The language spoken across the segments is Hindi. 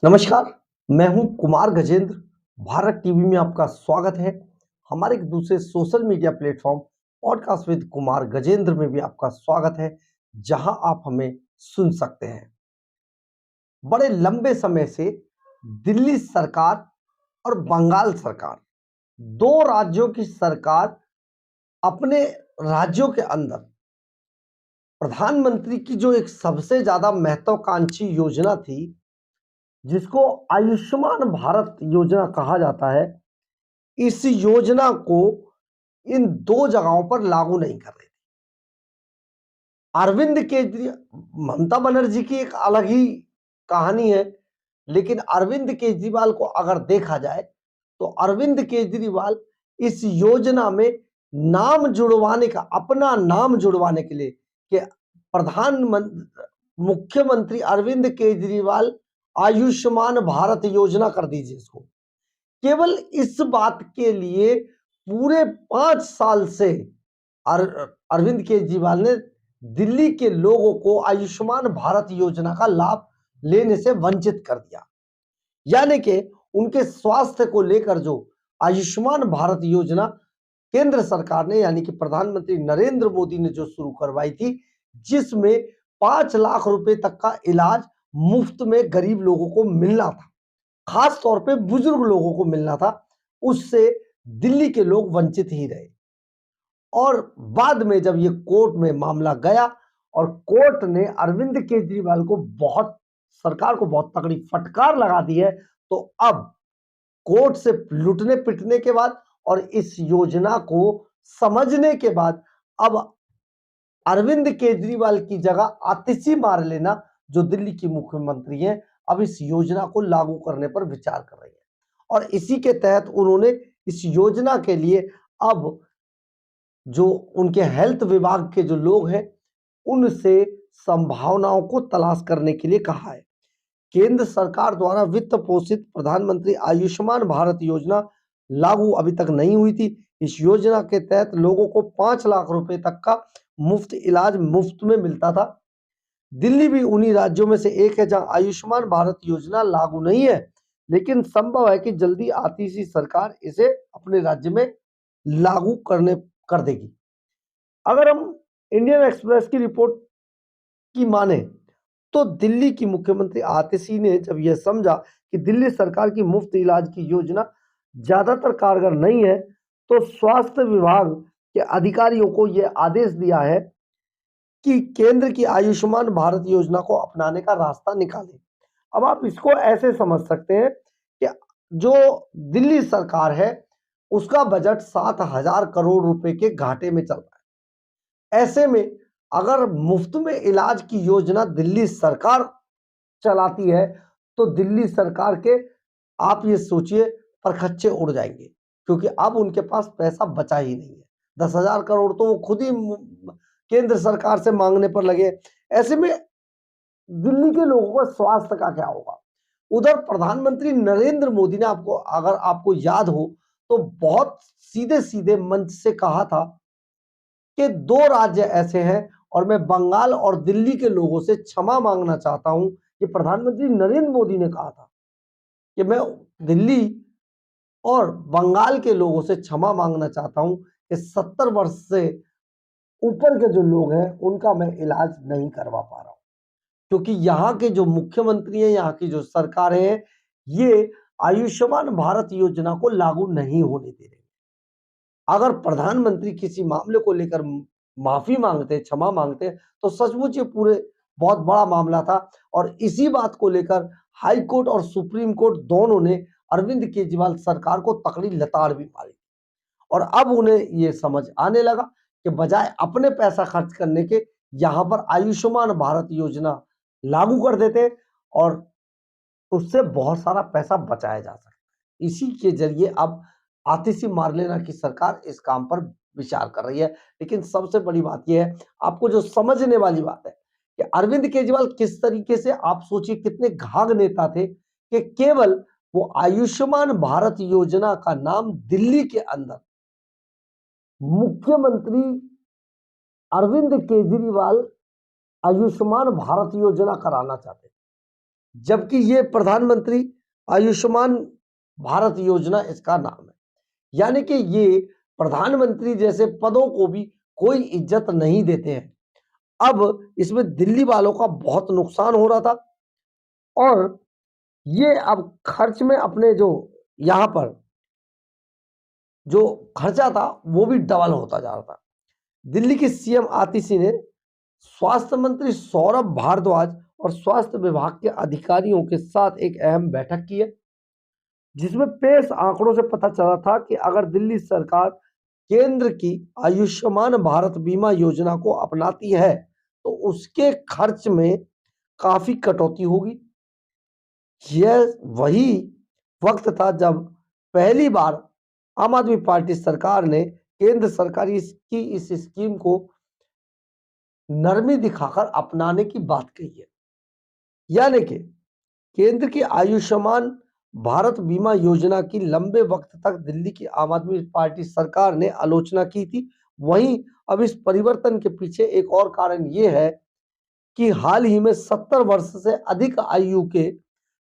नमस्कार, मैं हूं कुमार गजेंद्र। भारत टीवी में आपका स्वागत है। हमारे एक दूसरे social media platform podcast with Kumar Gajendra में भी आपका स्वागत है, जहां आप हमें सुन सकते हैं। बड़े लंबे समय से दिल्ली सरकार और बंगाल सरकार, दो राज्यों की सरकार अपने राज्यों के अंदर प्रधानमंत्री की जो एक सबसे ज्यादा महत्वाकांक्षी योजना थी, जिसको आयुष्मान भारत योजना कहा जाता है, इस योजना को इन दो जगहों पर लागू नहीं कर रहे थे। अरविंद केजरीवाल, ममता बनर्जी की एक अलग ही कहानी है, लेकिन अरविंद केजरीवाल को अगर देखा जाए तो अरविंद केजरीवाल इस योजना में नाम जुड़वाने का, अपना नाम जुड़वाने के लिए कि प्रधानमंत्री मुख्यमंत्री अरविंद केजरीवाल आयुष्मान भारत योजना कर दीजिए इसको, केवल इस बात के लिए पूरे 5 साल से अरविंद केजरीवाल ने दिल्ली के लोगों को आयुष्मान भारत योजना का लाभ लेने से वंचित कर दिया। यानी कि उनके स्वास्थ्य को लेकर जो आयुष्मान भारत योजना केंद्र सरकार ने, यानी कि प्रधानमंत्री नरेंद्र मोदी ने जो शुरू करवाई थी, जिसमें 5 लाख रुपए तक का इलाज मुफ्त में गरीब लोगों को मिलना था, खास तौर पे बुजुर्ग लोगों को मिलना था, उससे दिल्ली के लोग वंचित ही रहे। और बाद में जब ये कोर्ट में मामला गया और कोर्ट ने अरविंद केजरीवाल को सरकार को बहुत तगड़ी फटकार लगा दी है, तो अब कोर्ट से लुटने पिटने के बाद और इस योजना को समझने के बाद अब अरविंद केजरीवाल की जगह आतिशी मार लेना, जो दिल्ली की मुख्यमंत्री हैं, अब इस योजना को लागू करने पर विचार कर रही है। और इसी के तहत उन्होंने इस योजना के लिए अब जो उनके हेल्थ विभाग के जो लोग हैं, उनसे संभावनाओं को तलाश करने के लिए कहा है। केंद्र सरकार द्वारा वित्त पोषित प्रधानमंत्री आयुष्मान भारत योजना लागू अभी तक नहीं हुई थी। इस योजना के तहत लोगों को 5 लाख रुपए तक का मुफ्त इलाज मुफ्त में मिलता था। दिल्ली भी उन्हीं राज्यों में से एक है जहां आयुष्मान भारत योजना लागू नहीं है, लेकिन संभव है कि जल्दी आती सी सरकार इसे अपने राज्य में लागू कर देगी। अगर हम इंडियन एक्सप्रेस की रिपोर्ट की माने तो दिल्ली की मुख्यमंत्री आतिशी ने जब यह समझा कि दिल्ली सरकार की मुफ्त इलाज की योजना ज्यादातर कारगर नहीं है, तो स्वास्थ्य विभाग के अधिकारियों को यह आदेश दिया है कि केंद्र की आयुष्मान भारत योजना को अपनाने का रास्ता निकालें। अब आप इसको ऐसे समझ सकते हैं कि जो दिल्ली सरकार है, उसका बजट 7,000 करोड़ रुपए के घाटे में चल रहा है। ऐसे में अगर मुफ्त में इलाज की योजना दिल्ली सरकार चलाती है, तो दिल्ली सरकार के, आप ये सोचिए, परखच्चे उड़ जाएंगे, क्योंकि अब उनके पास पैसा बचा ही नहीं है। 10,000 करोड़ तो वो खुद ही केंद्र सरकार से मांगने पर लगे। ऐसे में दिल्ली के लोगों का स्वास्थ्य का क्या होगा? उधर प्रधानमंत्री नरेंद्र मोदी ने, अगर आपको याद हो, तो बहुत सीधे सीधे मंच से कहा था कि दो राज्य ऐसे हैं और मैं बंगाल और दिल्ली के लोगों से क्षमा मांगना चाहता हूं। ये प्रधानमंत्री नरेंद्र मोदी ने कहा था कि मैं दिल्ली और बंगाल के लोगों से क्षमा मांगना चाहता हूं कि 70 वर्ष से ऊपर के जो लोग हैं, उनका मैं इलाज नहीं करवा पा रहा हूं, क्योंकि यहाँ के जो मुख्यमंत्री हैं, यहाँ की जो सरकारें हैं, ये आयुष्मान भारत योजना को लागू नहीं होने दे रहे। अगर प्रधानमंत्री किसी मामले को लेकर माफी मांगते, क्षमा मांगते, तो सचमुच ये पूरे बहुत बड़ा मामला था। और इसी बात को लेकर हाई कोर्ट और सुप्रीम कोर्ट दोनों ने अरविंद केजरीवाल सरकार को तकड़ी लताड़ भी मारी। और अब उन्हें ये समझ आने लगा कि बजाय अपने पैसा खर्च करने के, यहाँ पर आयुष्मान भारत योजना लागू कर देते और उससे बहुत सारा पैसा बचाया जा सकता है। इसी के जरिए अब आतिशी मार्लेना की सरकार इस काम पर विचार कर रही है। लेकिन सबसे बड़ी बात यह है, आपको जो समझने वाली बात है, कि अरविंद केजरीवाल किस तरीके से, आप सोचिए कितने घाघ नेता थे कि केवल वो आयुष्मान भारत योजना का नाम दिल्ली के अंदर मुख्यमंत्री अरविंद केजरीवाल आयुष्मान भारत योजना कराना चाहते, जबकि ये प्रधानमंत्री आयुष्मान भारत योजना इसका नाम है। यानी कि ये प्रधानमंत्री जैसे पदों को भी कोई इज्जत नहीं देते हैं। अब इसमें दिल्ली वालों का बहुत नुकसान हो रहा था और ये अब खर्च में अपने जो यहां पर जो खर्चा था वो भी डबल होता जा रहा था। दिल्ली की सीएम आतिशी ने स्वास्थ्य मंत्री सौरभ भारद्वाज और स्वास्थ्य विभाग के अधिकारियों के साथ एक अहम बैठक की है, जिसमें पेश आंकड़ों से पता चला था कि अगर दिल्ली सरकार केंद्र की आयुष्मान भारत बीमा योजना को अपनाती है तो उसके खर्च में काफी कटौती होगी। यह वही वक्त था जब पहली बार आम आदमी पार्टी सरकार ने केंद्र सरकार की इस स्कीम को नरमी दिखाकर अपनाने की बात कही है। यानी कि केंद्र की आयुष्मान भारत बीमा योजना की लंबे वक्त तक दिल्ली की आम आदमी पार्टी सरकार ने आलोचना की थी। वहीं अब इस परिवर्तन के पीछे एक और कारण यह है कि हाल ही में 70 वर्ष से अधिक आयु के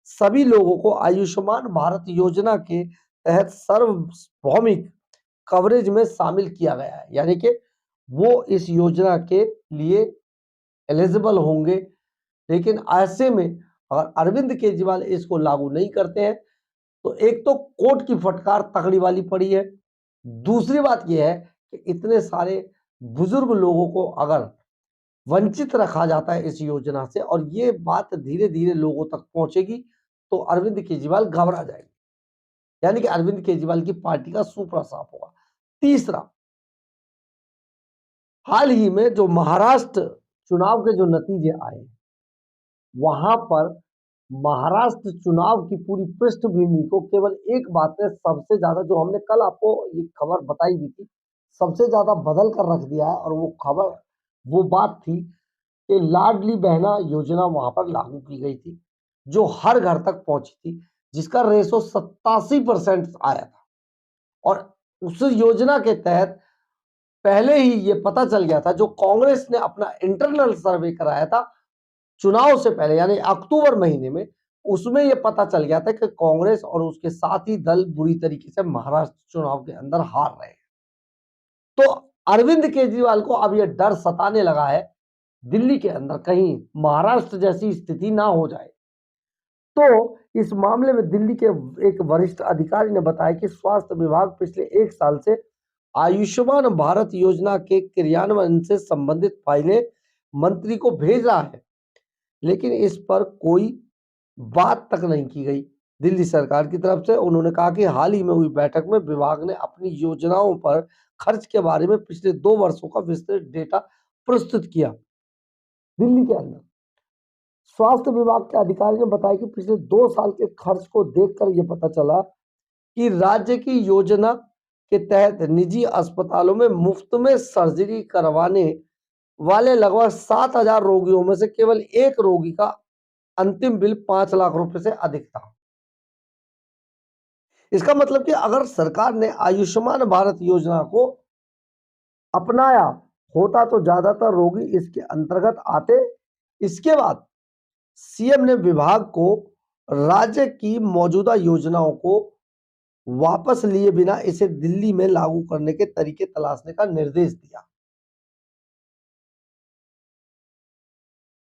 सभी लोगों को आयुष्मान भारत योजना के तहत सार्वभौमिक कवरेज में शामिल किया गया है। यानी कि वो इस योजना के लिए एलिजिबल होंगे। लेकिन ऐसे में अगर अरविंद केजरीवाल इसको लागू नहीं करते हैं तो एक तो कोर्ट की फटकार तगड़ी वाली पड़ी है, दूसरी बात यह है कि इतने सारे बुजुर्ग लोगों को अगर वंचित रखा जाता है इस योजना से और ये बात धीरे धीरे लोगों तक पहुंचेगी तो अरविंद केजरीवाल घबरा जाएंगे। यानी कि अरविंद केजरीवाल की पार्टी का सुपड़ा साफ होगा। तीसरा, हाल ही में जो महाराष्ट्र चुनाव के जो नतीजे आए वहां पर महाराष्ट्र चुनाव की पूरी पृष्ठभूमि को केवल एक बात ने सबसे ज्यादा, जो हमने कल आपको ये खबर बताई भी थी, सबसे ज्यादा बदल कर रख दिया है। और वो खबर वो बात थी कि लाडली बहना योजना वहां पर लागू की गई थी जो हर घर तक पहुंची थी, जिसका रेशो 87% आया था। और उस योजना के तहत पहले ही ये पता चल गया था, जो कांग्रेस ने अपना इंटरनल सर्वे कराया था चुनाव से पहले यानी अक्टूबर महीने में, उसमें यह पता चल गया था कि कांग्रेस और उसके साथी दल बुरी तरीके से महाराष्ट्र चुनाव के अंदर हार रहे हैं। तो अरविंद केजरीवाल को अब यह डर सताने लगा है दिल्ली के अंदर कहीं महाराष्ट्र जैसी स्थिति ना हो जाए। तो इस मामले में दिल्ली के एक वरिष्ठ अधिकारी ने बताया कि स्वास्थ्य विभाग पिछले 1 साल से आयुष्मान भारत योजना के क्रियान्वयन से संबंधित फाइलें मंत्री को भेज रहा है, लेकिन इस पर कोई बात तक नहीं की गई दिल्ली सरकार की तरफ से। उन्होंने कहा कि हाल ही में हुई बैठक में विभाग ने अपनी योजनाओं पर खर्च के बारे में पिछले 2 वर्षों का विस्तृत डेटा प्रस्तुत किया। दिल्ली के अंदर स्वास्थ्य विभाग के अधिकारी ने बताया कि पिछले 2 साल के खर्च को देखकर यह पता चला कि राज्य की योजना के तहत निजी अस्पतालों में मुफ्त में सर्जरी करवाने वाले लगभग 7,000 रोगियों में से केवल एक रोगी का अंतिम बिल 5 लाख रुपए से अधिक था। इसका मतलब कि अगर सरकार ने आयुष्मान भारत योजना को अपनाया होता तो ज्यादातर रोगी इसके अंतर्गत आते। इसके बाद सीएम ने विभाग को राज्य की मौजूदा योजनाओं को वापस लिए बिना इसे दिल्ली में लागू करने के तरीके तलाशने का निर्देश दिया।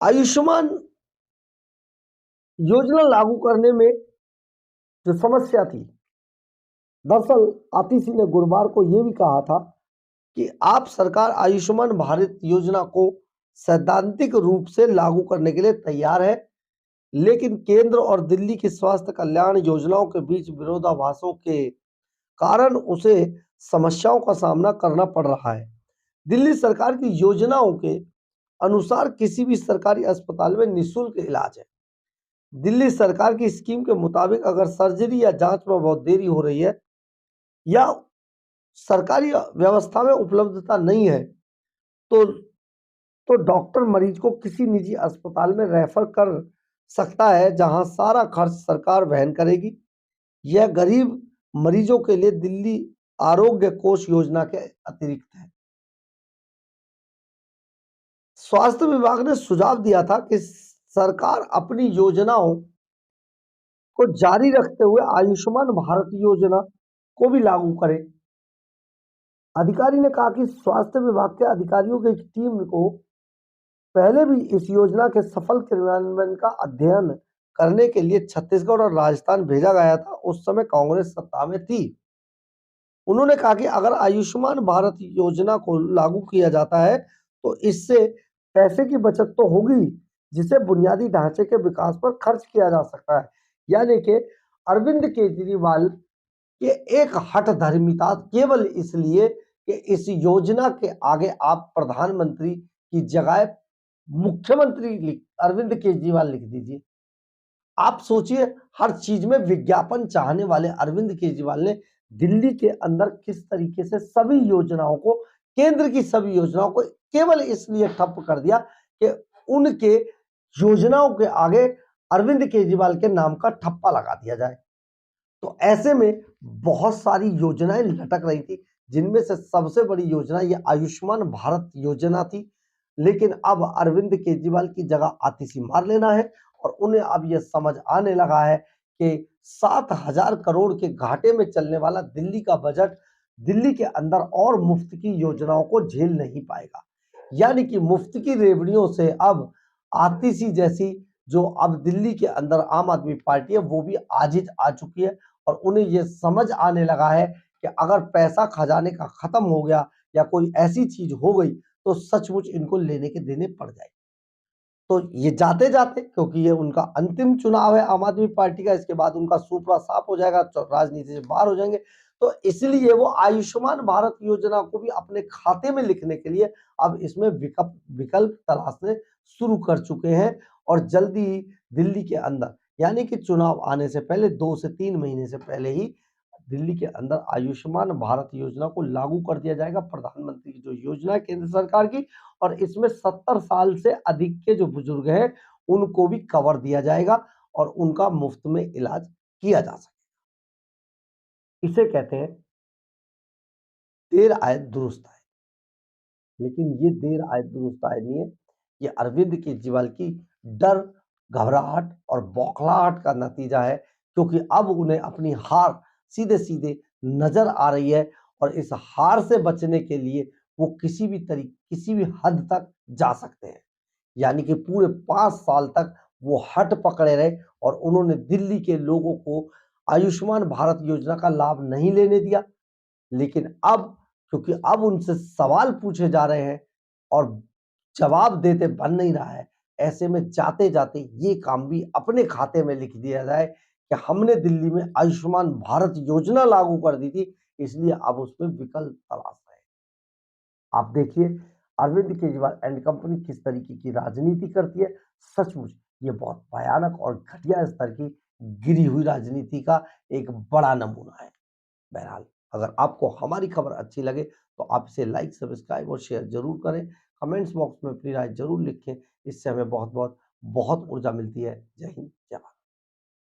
आयुष्मान योजना लागू करने में जो समस्या थी, दरअसल आतिशी ने गुरुवार को यह भी कहा था कि आप सरकार आयुष्मान भारत योजना को सैद्धांतिक रूप से लागू करने के लिए तैयार है, लेकिन केंद्र और दिल्ली की स्वास्थ्य कल्याण योजनाओं के बीच विरोधाभासों के कारण उसे समस्याओं का सामना करना पड़ रहा है। दिल्ली सरकार की योजनाओं के अनुसार किसी भी सरकारी अस्पताल में निःशुल्क इलाज है। दिल्ली सरकार की स्कीम के मुताबिक अगर सर्जरी या जांच में बहुत देरी हो रही है या सरकारी व्यवस्था में उपलब्धता नहीं है तो डॉक्टर मरीज को किसी निजी अस्पताल में रेफर कर सकता है जहां सारा खर्च सरकार वहन करेगी। यह गरीब मरीजों के लिए दिल्ली आरोग्य कोष योजना के अतिरिक्त है। स्वास्थ्य विभाग ने सुझाव दिया था कि सरकार अपनी योजनाओं को जारी रखते हुए आयुष्मान भारत योजना को भी लागू करें। अधिकारी ने कहा कि स्वास्थ्य विभाग के अधिकारियों की एक टीम को पहले भी इस योजना के सफल क्रियान्वयन का अध्ययन करने के लिए छत्तीसगढ़ और राजस्थान भेजा गया था। उस समय कांग्रेस सत्ता में थी। उन्होंने कहा कि अगर आयुष्मान भारत योजना को लागू किया जाता है तो इससे पैसे की बचत तो होगी, जिसे बुनियादी ढांचे के विकास पर खर्च किया जा सकता है। यानी कि अरविंद केजरीवाल ये एक हठधर्मिता केवल इसलिए कि इस योजना के आगे आप प्रधानमंत्री की जगह मुख्यमंत्री अरविंद केजरीवाल लिख दीजिए। आप सोचिए, हर चीज में विज्ञापन चाहने वाले अरविंद केजरीवाल ने दिल्ली के अंदर किस तरीके से सभी योजनाओं को, केंद्र की सभी योजनाओं को केवल इसलिए ठप कर दिया कि उनके योजनाओं के आगे अरविंद केजरीवाल के नाम का ठप्पा लगा दिया जाए। तो ऐसे में बहुत सारी योजनाएं लटक रही थी, जिनमें से सबसे बड़ी योजना ये आयुष्मान भारत योजना थी। लेकिन अब अरविंद केजरीवाल की जगह आतिशी मार लेना है और उन्हें अब यह समझ आने लगा है कि 7,000 करोड़ के घाटे में चलने वाला दिल्ली का बजट दिल्ली के अंदर और मुफ्त की योजनाओं को झेल नहीं पाएगा। यानी कि मुफ्त की रेवड़ियों से अब आतिशी जैसी जो अब दिल्ली के अंदर आम आदमी पार्टी है वो भी आजिज आ चुकी है और उन्हें यह समझ आने लगा है कि अगर पैसा खजाने का खत्म हो गया या कोई ऐसी चीज हो गई तो सचमुच इनको लेने के देने पड़ जाए। तो ये जाते जाते, क्योंकि ये उनका अंतिम चुनाव है आम आदमी पार्टी का, इसके बाद उनका सुपड़ा साफ हो जाएगा, राजनीति से बाहर हो जाएंगे, तो इसलिए वो आयुष्मान भारत योजना को भी अपने खाते में लिखने के लिए अब इसमें विकल्प तलाशने शुरू कर चुके हैं। और जल्दी ही दिल्ली के अंदर, यानी कि चुनाव आने से पहले 2 से 3 महीने से पहले ही दिल्ली के अंदर आयुष्मान भारत योजना को लागू कर दिया जाएगा। प्रधानमंत्री की जो योजना है केंद्र सरकार की, और इसमें 70 साल से अधिक के जो बुजुर्ग हैं उनको भी कवर दिया जाएगा और उनका मुफ्त में इलाज किया जा सके। इसे कहते हैं देर आए दुरुस्त आए। लेकिन ये देर आए दुरुस्त आए नहीं है, ये अरविंद केजरीवाल की डर, घबराहट और बौखलाहट का नतीजा है, क्योंकि अब उन्हें अपनी हार सीधे सीधे नजर आ रही है और इस हार से बचने के लिए वो किसी भी हद तक जा सकते हैं। यानी कि पूरे 5 साल तक वो हट पकड़े रहे और उन्होंने दिल्ली के लोगों को आयुष्मान भारत योजना का लाभ नहीं लेने दिया। लेकिन अब, क्योंकि अब उनसे सवाल पूछे जा रहे हैं और जवाब देते बन नहीं रहा है, ऐसे में जाते जाते ये काम भी अपने खाते में लिख दिया जाए कि हमने दिल्ली में आयुष्मान भारत योजना लागू कर दी थी, इसलिए अब उसमें विकल्प तलाश रहे हैं। आप देखिए अरविंद केजरीवाल एंड कंपनी किस तरीके की राजनीति करती है। सचमुच ये बहुत भयानक और घटिया स्तर की गिरी हुई राजनीति का एक बड़ा नमूना है। बहरहाल, अगर आपको हमारी खबर अच्छी लगे तो आप इसे लाइक, सब्सक्राइब और शेयर जरूर करें। कमेंट्स बॉक्स में अपनी राय जरूर लिखें। इससे हमें बहुत बहुत बहुत ऊर्जा मिलती है। जय हिंद, जय भारत।